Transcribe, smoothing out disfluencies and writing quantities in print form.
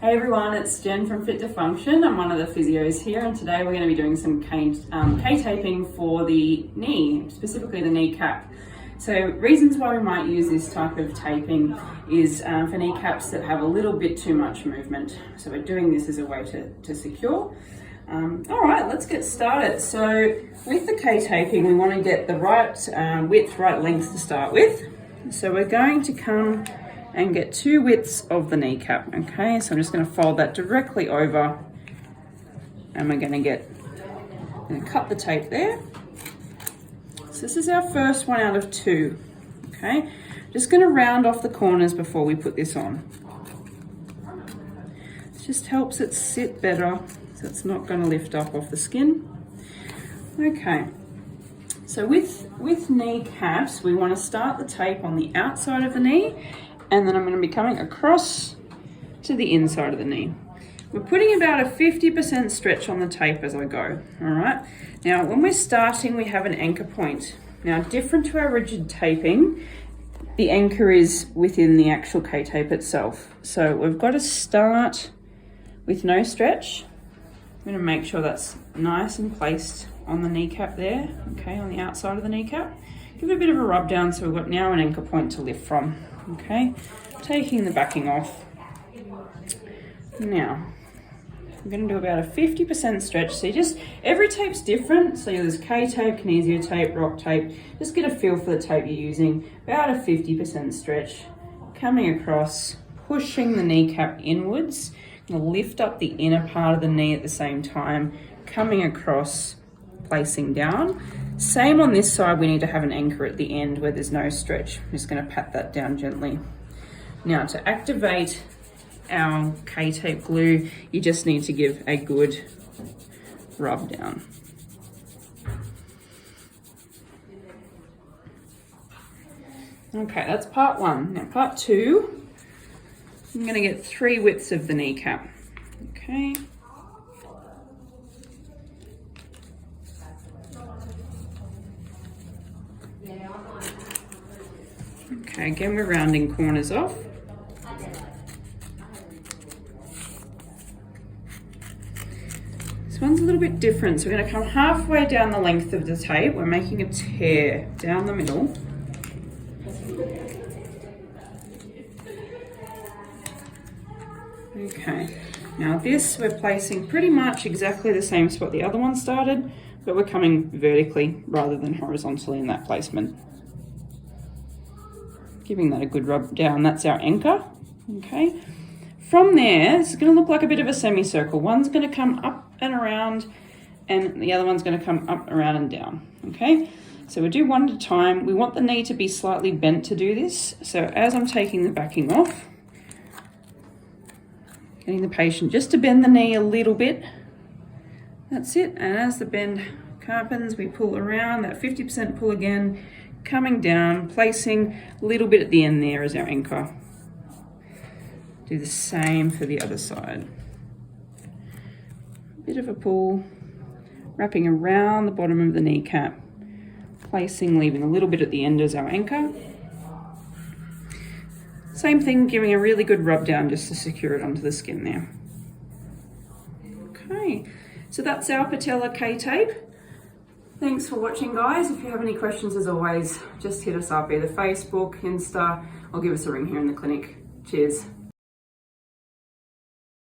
Hey everyone, it's Jen from Fit to Function. I'm one of the physios here, and today we're going to be doing some K-taping for the knee, specifically the kneecap. So reasons why we might use this type of taping is for kneecaps that have a little bit too much movement. So we're doing this as a way to secure. All right, let's get started. So with the K-taping, we want to get the right width, right length to start with. So we're going to come and get 2 widths of the kneecap, okay? So I'm just gonna fold that directly over, and we're gonna cut the tape there. So this is our first one out of 2, okay? Just gonna round off the corners before we put this on. It just helps it sit better, so it's not gonna lift up off the skin. Okay, so with kneecaps, we wanna start the tape on the outside of the knee, and then I'm going to be coming across to the inside of the knee. We're putting about a 50% stretch on the tape as I go, all right? Now, when we're starting, we have an anchor point. Now, different to our rigid taping, the anchor is within the actual K-tape itself. So we've got to start with no stretch. I'm going to make sure that's nice and placed on the kneecap there, okay, on the outside of the kneecap. Give it a bit of a rub down so we've got now an anchor point to lift from. Okay, taking the backing off. Now, I'm going to do about a 50% stretch. So every tape's different. So there's K-tape, kinesio tape, rock tape. Just get a feel for the tape you're using. About a 50% stretch. Coming across, pushing the kneecap inwards. I'm going to lift up the inner part of the knee at the same time. Coming across, placing down. Same on this side, we need to have an anchor at the end where there's no stretch. I'm just going to pat that down gently. Now to activate our K-tape glue, you just need to give a good rub down. Okay, that's part 1. Now part 2, I'm going to get 3 widths of the kneecap. Okay. Okay, again, we're rounding corners off. This one's a little bit different. So we're going to come halfway down the length of the tape. We're making a tear down the middle. Okay, now this we're placing pretty much exactly the same spot the other one started, but we're coming vertically rather than horizontally in that placement. Giving that a good rub down, that's our anchor, okay? From there, it's gonna look like a bit of a semicircle. One's gonna come up and around, and the other one's gonna come up, around, and down, okay? So we'll do one at a time. We want the knee to be slightly bent to do this. So as I'm taking the backing off, getting the patient just to bend the knee a little bit. That's it, and as the bend happens, we pull around, that 50% pull again, coming down, placing a little bit at the end there as our anchor. Do the same for the other side. Bit of a pull, wrapping around the bottom of the kneecap, placing, leaving a little bit at the end as our anchor. Same thing, giving a really good rub down just to secure it onto the skin there. Okay, so that's our patella K-tape. Thanks for watching, guys. If you have any questions, as always, just hit us up, either Facebook, Insta, or give us a ring here in the clinic. Cheers.